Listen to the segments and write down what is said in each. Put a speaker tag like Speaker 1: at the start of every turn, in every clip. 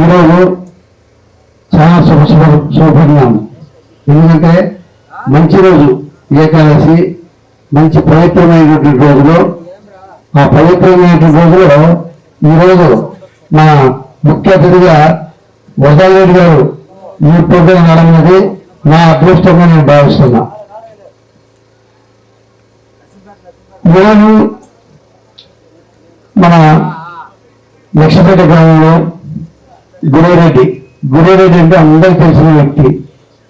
Speaker 1: ఈరోజు చాలా శుభపరిణామం. ఎందుకంటే మంచి రోజు ఏకాదశి, మంచి పవిత్రమైనటువంటి రోజులో, ఆ పవిత్రమైనటువంటి రోజులో ఈరోజు మా ముఖ్య అతిథిగా వరదారెడ్డి గారు ఈ ప్రోగ్రాం నడమనేది నా అదృష్టంగా నేను భావిస్తున్నా. ఈరోజు మన లక్ష్మపేట గ్రామంలో గురురెడ్డి అంటే అందరికీ తెలిసిన వ్యక్తి.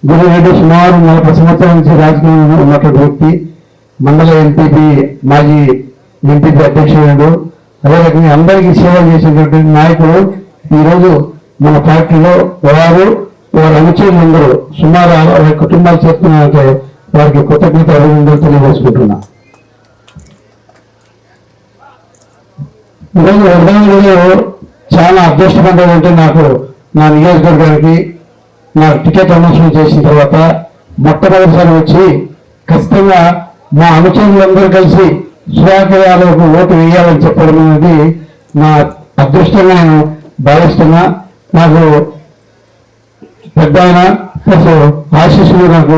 Speaker 1: గురురెడ్డి సుమారు 40 సంవత్సరాల నుంచి రాజకీయంలో ఉన్నటువంటి వ్యక్తి. మండల ఎంపీపీ, మాజీ ఎంపీపీ అధ్యక్షుడు, అదే రకంగా అందరికీ సేవలు చేసినటువంటి నాయకుడు. ఈరోజు మన పార్టీలో వారి అనుచరులందరూ సుమారు 60 కుటుంబాలు చేస్తున్నారంటే వారికి కృతజ్ఞత అభినందనలు తెలియజేసుకుంటున్నా. ఈరోజు వరదానంలో చాలా అదృష్టపడ్డది అంటే నాకు నా నియోజకవర్గానికి నా టికెట్ అనౌన్స్మెంట్ చేసిన తర్వాత మొట్టమొదటిసారి వచ్చి ఖచ్చితంగా మా అనుచరులందరూ కలిసి సుధాకర్ యాదవ్కు ఓటు వేయాలని చెప్పడం అనేది నా అదృష్టంగా నేను భావిస్తున్నా. నాకు పెద్ద ఆయన ప్లస్ ఆశీస్సులు, నాకు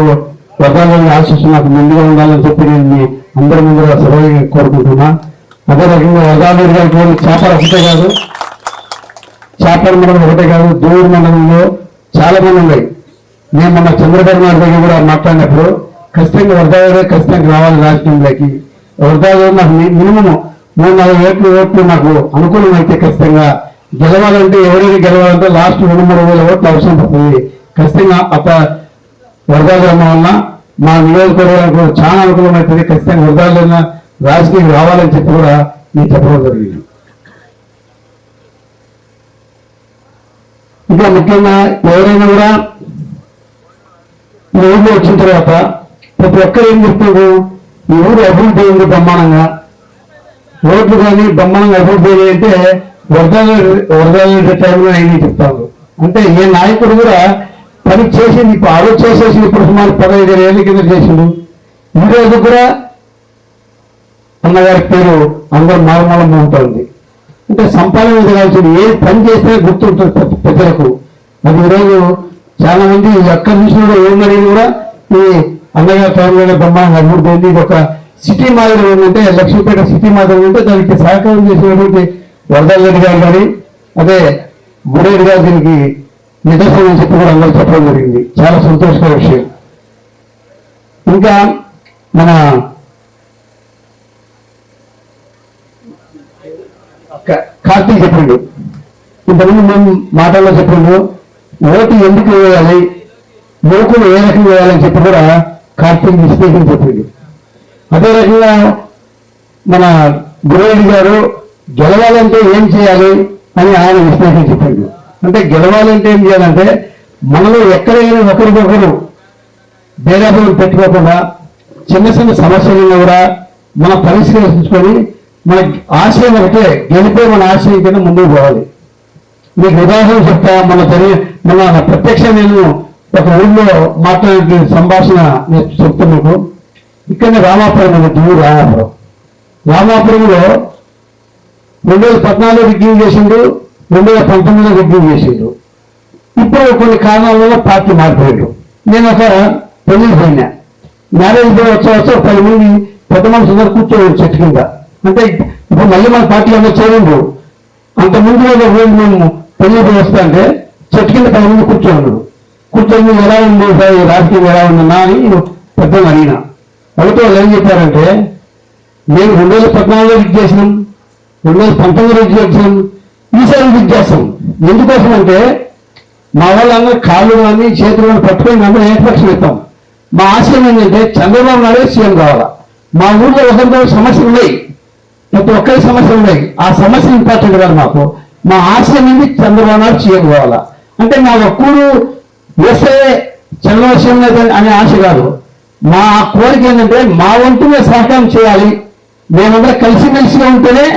Speaker 1: వరదాలని ఆశీస్సులు నాకు ముందుగా ఉండాలని చెప్పి నేను అందరి ముందుగా సభగా కోరుకుంటున్నా. అదే రకంగా వరదారెడ్డి గారికి చేపల ఒకటే కాదు, చేపల మండలం ఒకటే కాదు, దూరు మండలంలో చాలా మంది ఉన్నాయి. నేను మొన్న చంద్రబాబు నాయుడు దగ్గర కూడా మాట్లాడినప్పుడు ఖచ్చితంగా వరదారెడ్డి ఖచ్చితంగా రావాలి రాజకీయంలోకి. వరదారెడ్డి నాకు మినిమం 3-4 ఓట్లు నాకు అనుకూలం అయితే ఖచ్చితంగా గెలవాలంటే, ఎవరైనా గెలవాలంటే లాస్ట్ 2-3 వేల ఓట్లు అవసరం పడుతుంది. ఖచ్చితంగా వరదారెడ్డి అన్న వల్ల మా నియోజకవర్గానికి చాలా అనుకూలం అవుతుంది. ఖచ్చితంగా వరదారెడ్డి రాజకీయం రావాలని చెప్పి కూడా నేను చెప్పడం జరిగింది. ఇంకా ముఖ్యంగా ఎవరైనా కూడా ఈ ఊళ్ళో వచ్చిన తర్వాత ప్రతి ఒక్కరు ఏం చెప్తారు, ఈ ఊరు అభివృద్ధి అయింది బ్రహ్మాండంగా, రోడ్లు కానీ బ్రహ్మాండంగా అభివృద్ధి అయ్యి అంటే వరదారెడ్డి టైంలో అయింది చెప్తారు. అంటే ఏ నాయకుడు కూడా పని చేసింది ఇప్పుడు ఆలోచించేసి ఇప్పుడు సుమారు 15 ఏళ్ళ కింద చేసిండు. ఈ రోజు కూడా అన్నగారి పేరు అందరూ మారుమూలం ఉంటుంది. అంటే సంపాదన ఎదగాల్సింది, ఏ పని చేస్తే గుర్తుంటుంది ప్రజలకు. అది ఈరోజు చాలా మంది ఎక్కడ చూసినా ఏమడిగి కూడా ఈ అన్నగారి టైంలోనే బ్రహ్మాండంగా అభివృద్ధి అయింది. ఇది ఒక సిటీ మాదిరి ఏంటంటే లక్ష్మీపేట సిటీ మాదిరి ఉంటే దానికి సహకారం చేసినటువంటి వరదారెడ్డి గారు కానీ, అదే గురేడి గారు దీనికి నిదర్శనం చెప్పి కూడా అందరూ చెప్పడం జరిగింది. చాలా సంతోషకర విషయం. ఇంకా మన కార్తీక్ చెప్పిండు, ఇంతకుముందు మేము మాటల్లో చెప్పిండు ఓటు ఎందుకు వేయాలి, యువకులు ఏ రకంగా వేయాలని చెప్పి కూడా కార్తీక్ విశ్లేషణ చెప్పిండు. అదే రకంగా మన గురేడి గారు గెలవాలంటే ఏం చేయాలి అని ఆయన విశ్లేషణ చెప్పిండు. అంటే గెలవాలంటే ఏం చేయాలంటే మనలో ఎక్కడైనా ఒకరికొకరు భేదాభావం పెట్టుకోకుండా చిన్న చిన్న సమస్యలను కూడా మనం పరిష్కరించుకొని మన ఆశయం ఒకటే, గెలిపే మన ఆశయం కింద ముందుకు పోవాలి. మీకు ఉదాహరణ చెప్తా, మన ప్రత్యక్ష నేను ఒక ఊళ్ళో మాట్లాడే సంభాషణ నేను చెప్తున్నాను. ఇక్కడనే రామాపురం ఉంది, దూరు రామాపురంలో 2014 రిగ్గింగ్ చేసిండు, 2019 రిగ్గింగ్ చేసిండు. ఇప్పుడు కొన్ని కారణాల వల్ల పార్టీ మారిపోయాడు. నేను ఒక పెళ్లికి పోయినా, మ్యారేజ్ పోయి వచ్చా 10 మంది పెద్ద మనుషులందరూ కూర్చోవాలి చెట్టు కింద. అంటే ఇప్పుడు మళ్ళీ మన పార్టీలో చేరండు. అంత ముందు రోజు మేము పెళ్లికి వస్తా అంటే చెట్టు కింద 10 మంది కూర్చొని ఎలా ఉంది రాజకీయం ఎలా ఉందన్నా అని పెద్దలు అడిగిన. అయితే వాళ్ళు ఏం చెప్పారంటే, మేము 2014 రిగ్ చేసినాం, 2019 రిగ్ చేసినాం, ఈసారి రిగ్ చేస్తాం. ఎందుకోసం అంటే మా వాళ్ళందరూ కాళ్ళు కానీ చేతులు కానీ పట్టుకొని అందరూ ఏకపక్షం ఇస్తాం. మా ఆశయం ఏంటంటే చంద్రబాబు నాయుడు సీఎం కావాలా. మా ఊళ్ళో ఒకరితో సమస్యలు ఉన్నాయి, ప్రతి ఒక్కరి సమస్యలు ఉన్నాయి. ఆ సమస్య ఇంపార్టెంట్ కాదు మాకు. మా ఆశయం ఏంటి, చంద్రబాబు నాయుడు సీఎం కావాలా. అంటే మా ఒక్కడు వేస్తే చంద్రబాబు సీఎం అనే ఆశ కాదు. మా కోరిక ఏంటంటే మా వంతుగా సహకారం చేయాలి. మేమందరం కలిసిమెలిసిగా ఉంటేనే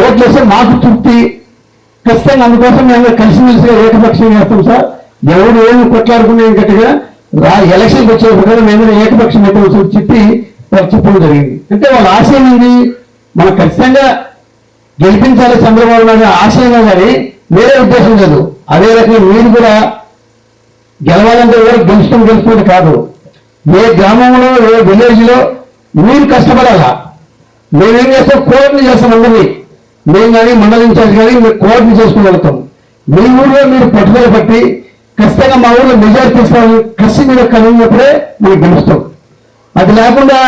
Speaker 1: ఓట్లు వేస్తే మాకు తృప్తి. ఖచ్చితంగా అందుకోసం మేము కలిసిమెలిసిగా ఏకపక్షంగా వేస్తాం సార్. ఎవరు ఏమి కొట్లాడుకునే గట్టిగా ఎలక్షన్కి వచ్చేప్పుడు మేము ఏకపక్షం అయితే చెప్పి వాళ్ళు చెప్పడం జరిగింది. అంటే వాళ్ళ ఆశయం ఏంటి, మనం ఖచ్చితంగా గెలిపించాలి చంద్రబాబు నాయుడు ఆశయమే కానీ వేరే ఉద్దేశం లేదు. అదే రకంగా మీరు కూడా గెలవాలంటే ఎవరు గెలుస్తుంది కాదు. ఏ గ్రామంలో ఏ విలేజ్లో మీరు కష్టపడాలా. మేమేం చేస్తాం, కోఆర్డినేట్ చేస్తాం అందరినీ. మేము కానీ మండల ఇన్ఛార్జ్ కానీ మీరు కోఆర్డినేట్ చేసుకోగలుగుతాం. మీ ఊళ్ళో మీరు పట్టుదల పట్టి ఖచ్చితంగా మా ఊళ్ళో మెజారిటీ ఇస్తామని కసి మీద కలిగినప్పుడే మనం గెలుస్తాం. అది లేకుండా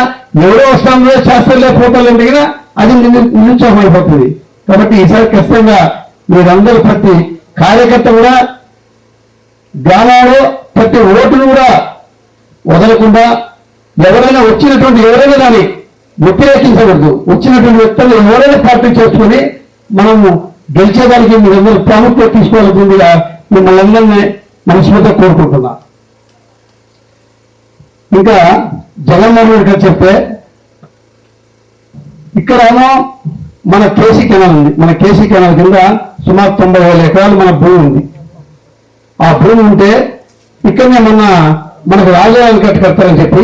Speaker 1: ఎవరో వస్తాంలో చేస్తారులే పోతాలో దిగినా అది నిరుత్సాహమైపోతుంది. కాబట్టి ఈసారి ఖచ్చితంగా మీరందరూ ప్రతి కార్యకర్త కూడా గ్రామంలో ప్రతి ఓటును కూడా వదలకుండా ఎవరైనా ఎవరైనా కానీ వ్యతిరేకించకూడదు. వచ్చినటువంటి వ్యక్తులు ఎవరైనా పార్టీ చేసుకుని మనము గెలిచేదానికి మీరందరూ ప్రాముఖ్యత తీసుకోవాల్సిందిగా మిమ్మల్ని అందరినీ మనస్ఫూర్తిగా కోరుకుంటున్నా. ఇంకా జగన్మోహన్ రెడ్డి గారు చెప్తే ఇక్కడేమో మన కేసీ కెనాల్ ఉంది. మన కేసీ కెనాల్ కింద సుమారు 90,000 ఎకరాలు మన భూమి ఉంది. ఆ భూమి ఉంటే ఇక్కడనే మనకు రాజధాని కడతారని చెప్పి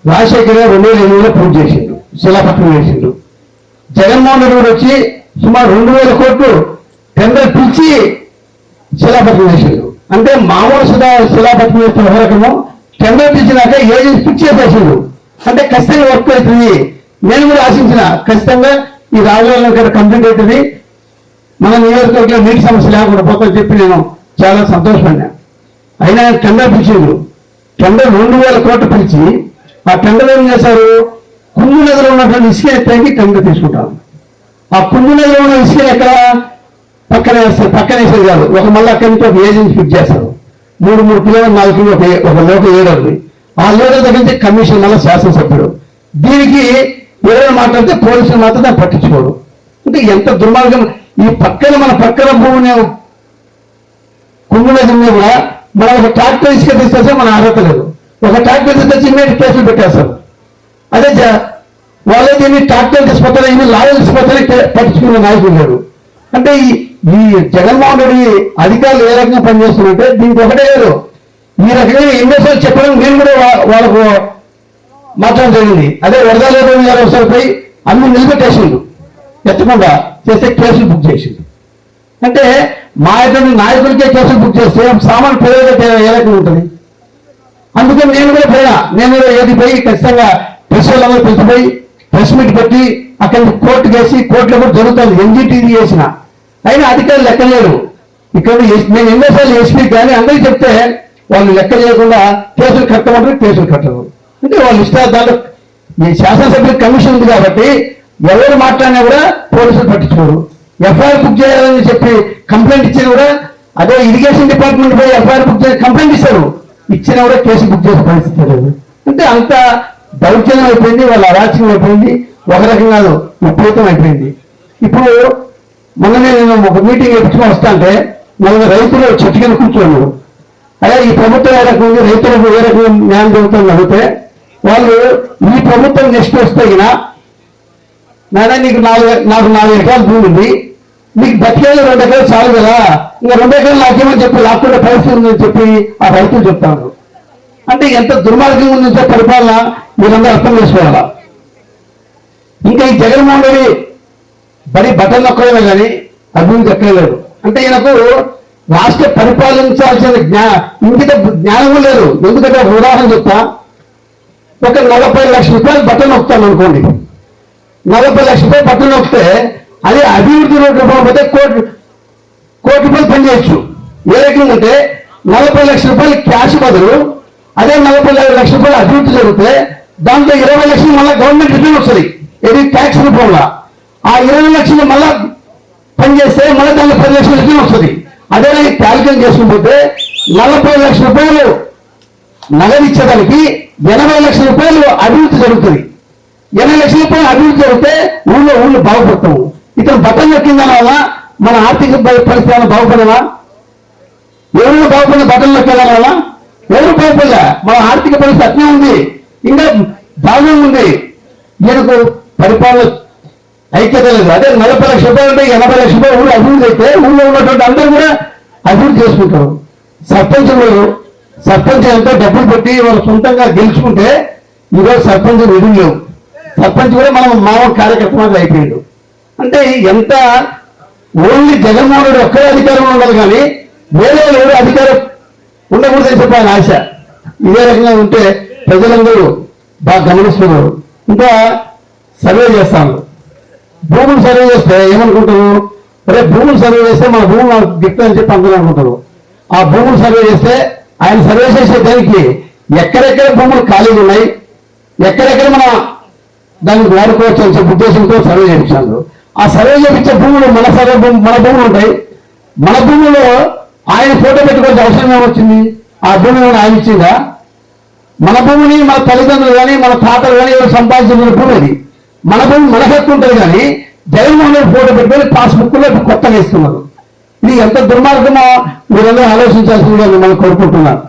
Speaker 1: రాజశేఖర్ 2008లో పూర్తి చేసిండు, శిలాపత్రం వేసిండు. జగన్మోహన్ రెడ్డి గారు వచ్చి సుమారు 2,000 కోట్లు టెండర్ పిలిచి శిలాపత్రం వేసిండు. అంటే మామూలు శిలాపత్రం వేసిన వరకము టెండర్ పిలిచినాక ఏజెన్సీ ఫిక్స్ చేసేసిండు. అంటే ఖచ్చితంగా వర్క్ అవుతుంది. నేను కూడా ఆశించిన ఖచ్చితంగా ఈ రాజధాని గట్ట కంప్లీట్ అవుతుంది, మన నియోజకవర్గంలో నీటి సమస్య లేకుండా పోతుందని చెప్పి నేను చాలా సంతోషపడినా. అయినా టెండర్ పిలిచిండు. టెండర్ 2,000 కోట్లు పిలిచి ఆ టెండర్ ఏం చేశారు, కుందు నదిలో ఉన్నటువంటి ఇసుక ఎత్తానికి టెండర్ తీసుకుంటారు. ఆ కుందు నదిలో ఉన్న ఇసుక ఎక్కడ పక్కనేసేది కాదు, ఒక మళ్ళీ అక్కడి నుంచి ఒక ఏజెన్సీ ఫిక్స్ చేస్తారు. 3 కిలోమీటర్ 4 కిలోమీటర్ ఒక లోక ఏడాది. ఆ లోక దగ్గర నుంచి కమిషన్ మళ్ళీ శాసనసభ్యుడు. దీనికి ఎవరైనా మాట్లాడితే పోలీసులు మాత్రం దాన్ని పట్టించుకోడు. అంటే ఎంత దుర్మార్గం. ఈ మన పక్కన భూమిని కుందు నది కూడా మనం ఒక ట్రాక్టర్ ఇసుక తీసుకొస్తే మన అర్హత లేదు. ఒక ట్రాక్టర్ తీసుకొచ్చి ఇమీడియట్ కేసులు పెట్టేస్తారు. అదే వాళ్ళే దీన్ని ట్రాక్టర్ తీసుకొస్తారు, ఇన్ని లారీలు తీసుకొస్తారని పట్టించుకునే నాయకులు లేరు. అంటే ఈ జగన్మోహన్ రెడ్డి అధికారులు ఏ రకంగా పనిచేస్తున్నారంటే దీనికి ఒకటే లేదు. ఈ రకంగా ఎన్నోసార్లు చెప్పడం నేను కూడా వాళ్ళకు మాట్లాడడం జరిగింది. అదే వరదలు ఒకసారిపై అన్ని నిలబెట్టేసిండు, ఎత్తకుండా చేస్తే కేసులు బుక్ చేసిండు. అంటే మా యొక్క నాయకులకే కేసులు బుక్ చేస్తే సామాన్య ప్రజలకే ఏ రకంగా ఉంటుంది. అందుకని నేను కూడా పోయినా, నేను ఏది పోయి ఖచ్చితంగా ప్రెస్ వాళ్ళందరూ పిలిచిపోయి ప్రెస్ మీట్ పెట్టి అక్కడి నుంచి కోర్టు కేసి కోర్టులో కూడా జరుగుతుంది. ఎన్జిటీవీ చేసిన అయినా అధికారులు లెక్కలేరు. ఇక్కడ నేను ఎన్నోసార్లు ఎస్పీ కానీ అందరికీ చెప్తే వాళ్ళు లెక్క చేయకుండా కేసులు కట్టమంటారు, కేసులు కట్టరు. అంటే వాళ్ళు దాంట్లో ఈ శాసనసభ్యుల కమిషన్ ఉంది కాబట్టి ఎవరు మాట్లాడినా కూడా పోలీసులు పట్టించుకోరు. ఎఫ్ఐఆర్ బుక్ చేయాలని చెప్పి కంప్లైంట్ ఇచ్చినా కూడా అదే ఇరిగేషన్ డిపార్ట్మెంట్ పోయి ఎఫ్ఐఆర్ బుక్ చేసి కంప్లైంట్ ఇస్తారు, ఇచ్చినా కూడా కేసు బుక్ చేసే పరిస్థితి లేదు. అంటే అంత దౌర్జన్యం అయిపోయింది, వాళ్ళ అరాచకం అయిపోయింది, ఒక రకం కాదు విపరీతం అయిపోయింది. ఇప్పుడు మొన్ననే నేను ఒక మీటింగ్ ఎప్పుడుకొని వస్తా అంటే మన రైతులు చెట్టు కింద కూర్చోను. అదే ఈ ప్రభుత్వం ఏ రకం ఉంది, రైతులకు ఏ రకంగా న్యాయం జరుగుతుంది అడిగితే వాళ్ళు ఈ ప్రభుత్వం నెక్స్ట్ వస్తే నాయన నాకు 4 ఎకరాలు భూమి ఉంది, నీకు బతికేళ్ళు 2 ఎకరాలు చాలు కదా, ఇంకా 2 ఎకరాలు నాకేమని చెప్పి లాక్కుండా పరిస్థితి ఉందని చెప్పి ఆ రైతులు చెప్తాను. అంటే ఎంత దుర్మార్గం ఉందంటే పరిపాలన మీరందరూ అర్థం చేసుకోవాలా. ఇంకా ఈ జగన్మోహన్ రెడ్డి బటన్ నొక్కడమే కానీ అభివృద్ధి ఎక్కలేదు. అంటే ఈయనకు రాష్ట్ర పరిపాలించాల్సిన ఇంకిత జ్ఞానము లేదు. ఎందుకంటే ఒక ఉదాహరణ చెప్తా, ఒక 40 లక్షల రూపాయలు బటన్ నొక్కుతాను అనుకోండి, 40 లక్షల రూపాయలు బటన్ నొక్కితే అది అభివృద్ధి రూపంలో కోటి రూపాయలు పనిచేయచ్చు. ఏ రకంగా అంటే 40 లక్షల రూపాయలు క్యాష్ బదులు అదే 40 లక్షల రూపాయలు అభివృద్ధి జరిగితే దాంట్లో 20 లక్షలు మళ్ళీ గవర్నమెంట్ రిటర్న్ వస్తుంది, ఇది ట్యాక్స్ రూపంలో. ఆ 20 లక్షలు మళ్ళా పనిచేస్తే మళ్ళీ దాంట్లో 10 లక్షల రిటర్న్ వస్తుంది. అదే క్యాల్కులేట్ చేసుకుంటే 40 లక్షల రూపాయలు నగదు ఇచ్చేదానికి 80 లక్షల రూపాయలు అభివృద్ధి జరుగుతుంది. 80 లక్షల రూపాయలు అభివృద్ధి జరిగితే ఊళ్ళో బాగుపడతాము. ఇతను బట్టలు నొక్కిందాని వల్ల మన ఆర్థిక పరిస్థితి బాగుపడవా? ఎవరు బాగుపడిన బట్టలు నొక్కేదాని వల్ల ఎవరు బాగుపడలే. మన ఆర్థిక పరిస్థితి అట్నే ఉంది, ఇంకా బాగా ఉంది. ఈయనకు పరిపాలన ఐక్యత లేదు. అదే 40 లక్షల రూపాయలు అంటే 80 లక్షల రూపాయలు ఊళ్ళో అభివృద్ధి అయితే ఊళ్ళో ఉన్నటువంటి అందరూ కూడా అభివృద్ధి చేసుకుంటారు. సర్పంచ్ ఎంతో డబ్బులు పెట్టి వాళ్ళు సొంతంగా గెలుచుకుంటే ఈరోజు సర్పంచ్ నిధులు లేవు. సర్పంచ్ కూడా మనం మామూలు కార్యకర్త మాత్రం అయిపోయాడు. అంటే ఎంత ఓన్లీ జగన్మోహన్ రెడ్డి ఒక్కడే అధికారంలో ఉండాలి కానీ వేరే ఎవరు అధికారం ఉండకూడదని చెప్పి ఆయన ఆశ. ఇదే రకంగా ఉంటే ప్రజలందరూ బాగా గమనిస్తున్నారు. ఇంకా సర్వే చేస్తాను, భూములు సర్వే చేస్తే ఏమనుకుంటారు, అరే భూములు సర్వే చేస్తే మన భూములు గిఫ్ట్ అని చెప్పి అందరూ అనుకుంటారు. ఆ భూములు సర్వే చేస్తే ఆయన సర్వే చేసే దానికి ఎక్కడెక్కడ భూములు ఖాళీగా ఉన్నాయి, ఎక్కడెక్కడ మనం దాన్ని వాడుకోవచ్చు అని చెప్పి ఉద్దేశంతో సర్వే చేయించారు. ఆ సర్వే చేయించే భూములు మన భూములు ఉంటాయి. మన భూములో ఆయన ఫోటో పెట్టుకోవాల్సిన అవసరం ఏమొచ్చింది? ఆ భూమిని ఆయన ఇచ్చిందా? మన భూమిని మన తల్లిదండ్రులు కానీ మన తాతలు కానీ ఎవరు సంపాదించిన భూమి అది. మన భూమి మన హక్కు ఉంటుంది కానీ జగన్మోహన్ రెడ్డి ఫోటో పెట్టుకొని పాస్బుక్లో కొత్తగా ఇస్తున్నారు. ఇది ఎంత దుర్మార్గమో మీరందరూ ఆలోచించాల్సిందిగా మిమ్మల్ని కోరుకుంటున్నాను.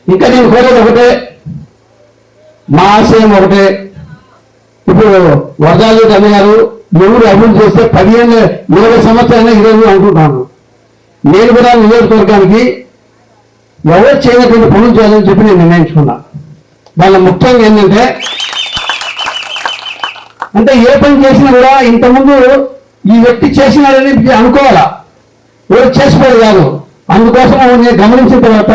Speaker 1: ఇంకా నేను కోరేది ఒకటే, మా ఆశయం ఒకటే. ఇప్పుడు వరదాలు అన్న గారు ఎవరు అభివృద్ధి చేస్తే 15-20 సంవత్సరాలు ఈరోజు అనుకుంటున్నాను. నేను కూడా నియోజకవర్గానికి ఎవరు చేయనటువంటి పనులు చేయాలని చెప్పి నేను నిర్ణయించుకున్నా. వాళ్ళ ముఖ్యంగా ఏంటంటే ఏ పని చేసినా కూడా ఇంతకుముందు ఈ వ్యక్తి చేసినాడని అనుకోవాలా, ఎవరు చేసుకోవాలి కాదు. అందుకోసం నేను గమనించిన తర్వాత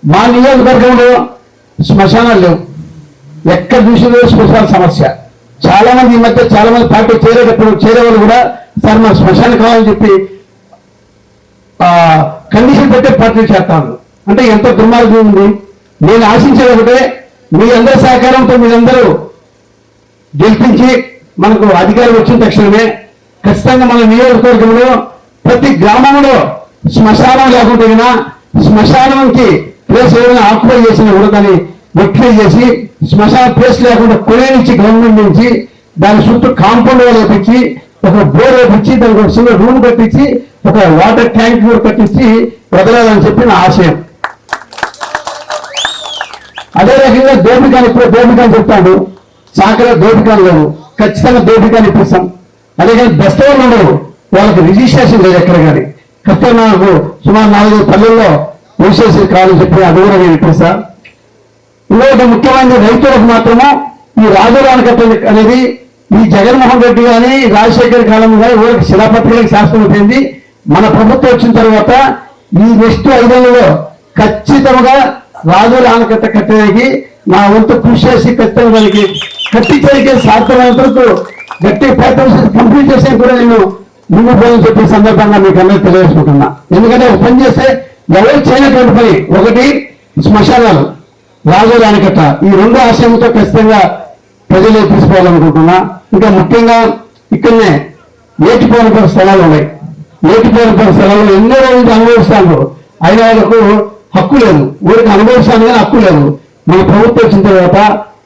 Speaker 1: మా నియోజకవర్గంలో శ్మశానాలు లేవు. ఎక్కడ చూసినా శ్మశాన సమస్య. చాలా మంది ఈ మధ్య చాలా మంది పార్టీ చేరేవాళ్ళు కూడా సార్ మాకు శ్మశానం కావాలని చెప్పి కండిషన్ పెట్టే పార్టీ చేస్తాను. ఎంత దుర్మార్గం ఉంది. నేను ఆశించేది ఒకటే, మీ అందరి సహకారంతో మీరందరూ గెలిపించి మనకు అధికారం వచ్చిన తక్షణమే ఖచ్చితంగా మన నియోజకవర్గంలో ప్రతి గ్రామంలో శ్మశానం లేకుండా శ్మశానంకి ప్లేస్ ఏదైనా ఆక్యుపై చేసిన కూడా దాన్ని వెక్టిఫై చేసి శ్మశాన ప్లేస్ లేకుండా కొనే నుంచి గవర్నమెంట్ నుంచి దాని చుట్టూ కాంపౌండ్ వాల్ వేపించి ఒక బోర్ వేపించి దానికి ఒక చిన్న రూమ్ కట్టించి ఒక వాటర్ ట్యాంక్ కూడా కట్టించి వదలాలని చెప్పి నా ఆశయం. అదే రకంగా దోపికాన్ని ఇప్పుడు దోపికాన్ని చెప్తాడు, చాకలో దోపికాలు లేవు, ఖచ్చితంగా దోపికాన్ని ఇప్పిస్తాం. అదే కానీ బెస్తవాళ్ళు ఉండరు, వాళ్ళకి రిజిస్ట్రేషన్ లేదు ఎక్కడ కానీ. ఖచ్చితంగా నాకు సుమారు 4 పల్లెల్లో రిజిస్ట్రేషన్ కావాలని చెప్పి అది కూడా నేను ఇప్పిస్తా. ఇంకొకటి ముఖ్యమైన రైతులకు మాత్రము ఈ రాజుల ఆనకట్ట అనేది ఈ జగన్మోహన్ రెడ్డి కానీ రాజశేఖర్ కాలం కానీ ఊరికి శిలాపత్రికలకు శాస్త్రమైంది. మన ప్రభుత్వం వచ్చిన తర్వాత ఈ నెక్స్ట్ 5 ఏళ్లలో ఖచ్చితంగా రాజుల ఆనకట్ట కట్టడానికి నా వంతు కృషి చేసి ఖచ్చితంగా దానికి కట్టించడానికి సాధ్యమైనంత వరకు గట్టి ప్రయత్నం కంప్లీట్ చేసే కూడా నేను ముందు పోదని చెప్పే సందర్భంగా మీకు అందరూ తెలియజేసుకుంటున్నా. ఎందుకంటే ఒక పని చేస్తే ఎవరు చేయనటువంటి పని ఒకటి శ్మశానాలు, రాజుల ఆనకట్ట, ఈ 2 ఆశయంతో ఖచ్చితంగా ప్రజలు తీసుకోవాలనుకుంటున్నా. ఇంకా ముఖ్యంగా ఇక్కడనే ఏటిపోయిన స్థలాలు ఉన్నాయి. ఏటిపోయిన స్థలాల్లో ఎన్నో రోజులు అనుభవిస్తాను, అయిన వాళ్ళకు హక్కు లేదు. ఊరికి అనుభవిస్తాను కానీ హక్కు లేదు. మన ప్రభుత్వం వచ్చిన తర్వాత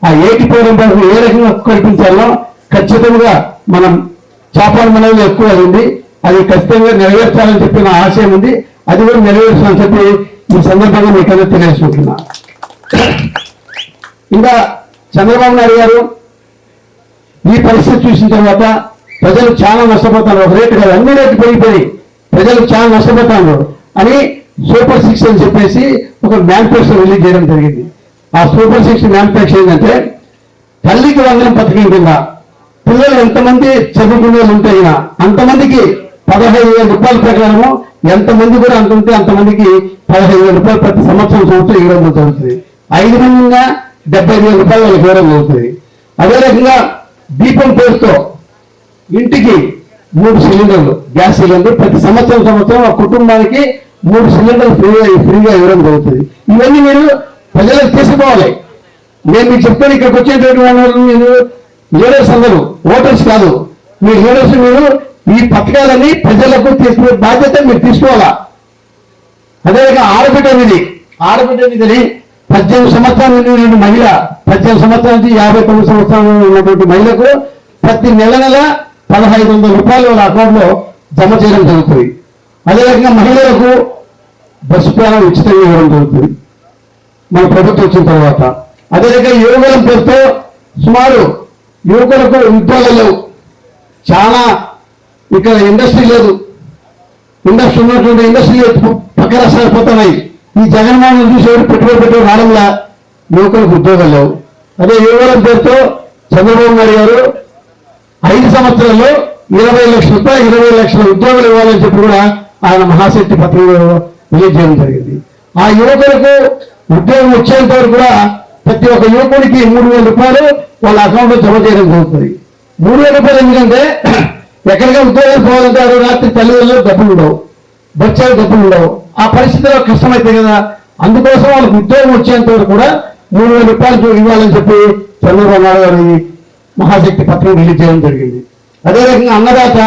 Speaker 1: ఆ ఏటిపోయిన ఏ రకంగా హక్కు కల్పించాలో ఖచ్చితంగా మనం చాపాడు మనలో ఎక్కువ ఉంది. అది ఖచ్చితంగా నెరవేర్చాలని చెప్పి నా ఆశయం ఉంది. అది కూడా నెరవేర్చాలని చెప్పి ఈ సందర్భంగా మీకన్నా తెలియజేసుకుంటున్నా. ఇంకా చంద్రబాబు నాయుడు గారు ఈ పరిస్థితి చూసిన తర్వాత ప్రజలు చాలా నష్టపోతారు. ఒక రేటు కాదు, అన్ని రేట్లు పెరిగిపోయి ప్రజలు చాలా నష్టపోతారు అని సూపర్ 6 అని చెప్పేసి ఒక మేనిఫెస్టో రిలీజ్ చేయడం జరిగింది. ఆ సూపర్ 6 మేనిఫెస్టో ఏంటంటే తల్లికి వందనం పథకం కింద పిల్లలు ఎంతమంది చదువుకునే ఉంటే అంతమందికి 15,000 రూపాయల ప్రకారము ఎంతమంది కూడా అంటుంటే అంతమందికి 15,000 రూపాయలు ప్రతి సంవత్సరం ఇవ్వడం జరుగుతుంది. 5 మంది 75,000 రూపాయలు వాళ్ళకి ఇవ్వడం జరుగుతుంది. అదే రకంగా దీపం పేరుతో ఇంటికి 3 సిలిండర్లు, గ్యాస్ సిలిండర్ ప్రతి సంవత్సరం ఆ కుటుంబానికి 3 సిలిండర్లు ఫ్రీగా ఇవ్వడం జరుగుతుంది. ఇవన్నీ మీరు ప్రజలకు తీసుకోవాలి. నేను మీకు చెప్తాను, ఇక్కడికి వచ్చేటటువంటి మీరు లీడర్స్ అందరూ ఓటర్స్ కాదు, మీ లీడర్స్ మీరు ఈ పథకాలన్నీ ప్రజలకు తీసుకునే బాధ్యత మీరు తీసుకోవాలా. అదేవిధంగా ఆడబిడ్డ నిధిని 18 సంవత్సరాల నుండి మహిళ 18 సంవత్సరాల నుంచి 59 సంవత్సరాలు ఉన్నటువంటి మహిళకు ప్రతి నెల 1,500 రూపాయలు వాళ్ళ అకౌంట్లో జమ చేయడం జరుగుతుంది. అదేవిధంగా మహిళలకు బస్సు ప్రయాణం ఉచితంగా ఇవ్వడం జరుగుతుంది మన ప్రభుత్వం వచ్చిన తర్వాత. అదేవిధంగా యువకులం పేరుతో సుమారు యువకులకు ఉద్యోగాలు లేవు. చాలా ఇక్కడ ఇండస్ట్రీ లేదు. ఇండస్ట్రీ ఉన్నటువంటి ఇండస్ట్రీ పక్క రాష్ట్రాలు పోతున్నాయి. ఈ జగన్మోహన్ చూసి పెట్టుబడి రావడంలా యువకులకు ఉద్యోగాలు లేవు. అదే యువకులం పేరుతో చంద్రబాబు నాయుడు గారు 5 సంవత్సరాల్లో 20 లక్షల రూపాయలు 20 లక్షల ఉద్యోగులు ఇవ్వాలని చెప్పి కూడా ఆయన మహాశక్తి పత్రికలో రిలీజ్ చేయడం జరిగింది. ఆ యువకులకు ఉద్యోగం వచ్చేంత వరకు కూడా ప్రతి ఒక్క యువకుడికి 3,000 రూపాయలు వాళ్ళ అకౌంట్లో జమ చేయడం జరుగుతుంది. 3,000 రూపాయలు ఎందుకంటే ఎక్కడికి ఉద్యోగం పోవాలంటే ఆ రాత్రి తల్లిదండ్రులు డబ్బులు ఉండవు, బచ్చాలు డబ్బులు ఉండవు, ఆ పరిస్థితిలో కష్టమైతే కదా, అందుకోసం వాళ్ళకి ఉద్యోగం వచ్చేంత వరకు కూడా 3,000 రూపాయలు ఇవ్వాలని చెప్పి చంద్రబాబు నాయుడు గారి మహాశక్తి పత్రం రిలీజ్ చేయడం జరిగింది. అదే రకంగా అన్నదాత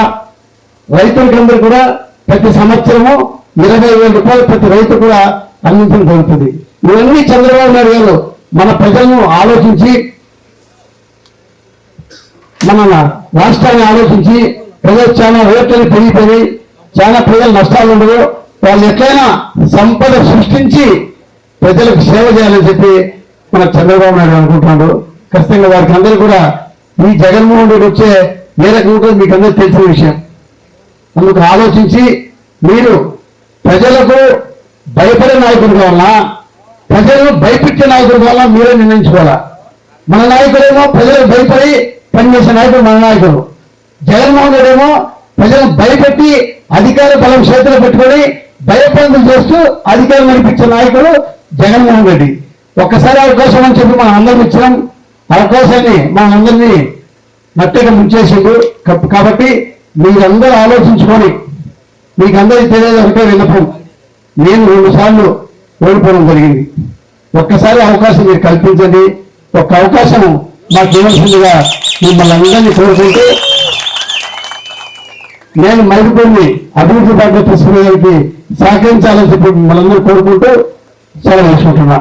Speaker 1: రైతులకందరూ కూడా ప్రతి సంవత్సరము 20,000 రూపాయలు ప్రతి రైతు కూడా అందించడం జరుగుతుంది. ఇవన్నీ చంద్రబాబు నాయుడు గారు మన ప్రజలను ఆలోచించి, మన రాష్ట్రాన్ని ఆలోచించి, ప్రజలు చాలా రేట్లను పెరిగిపోయి చాలా ప్రజలు నష్టాలు ఉండవు, వాళ్ళు ఎట్లయినా సంపద సృష్టించి ప్రజలకు సేవ చేయాలని చెప్పి మన చంద్రబాబు నాయుడు అనుకుంటున్నాడు. ఖచ్చితంగా వారికి అందరూ కూడా ఈ జగన్మోహన్ రెడ్డి వచ్చే ఏ రకంగా ఉంటుందో మీకు అందరూ తెలిసిన విషయం. అందుకు ఆలోచించి మీరు ప్రజలకు భయపడే నాయకుడు కావాలా, ప్రజలను భయపెట్టే నాయకుడు కావాలా మీరే నిర్ణయించుకోవాలా. మన నాయకుడేమో ప్రజలకు భయపడి పనిచేసే నాయకుడు మన నాయకుడు. జగన్మోహన్ రెడ్డి ఏమో ప్రజలను భయపెట్టి అధికార బలం చేతిలో పెట్టుకొని భయపందులు చేస్తూ అధికారం నడిపించే నాయకుడు జగన్మోహన్ రెడ్డి. ఒక్కసారి అవకాశం అని చెప్పి మనం అందరం ఇచ్చినాం, అవకాశాన్ని మనందరినీ నట్టగా ముంచేసిండు. కాబట్టి మీరందరూ ఆలోచించుకొని, మీకు అందరికీ తెలియదు ఒకటే విన్నపం, నేను 2 సార్లు ఓడిపోవడం జరిగింది. ఒక్కసారి అవకాశం మీరు కల్పించండి, ఒక్క అవకాశం మాకు ఇవ్వాల్సిందిగా మిమ్మల్ని అందరినీ కోరుకుంటూ, నేను మైదుపూడిని అభివృద్ధి బాధ్యత తీసుకునేదానికి సహకరించాలని చెప్పి మిమ్మల్ని అందరూ కోరుకుంటూ సెలవు తీసుకుంటున్నా.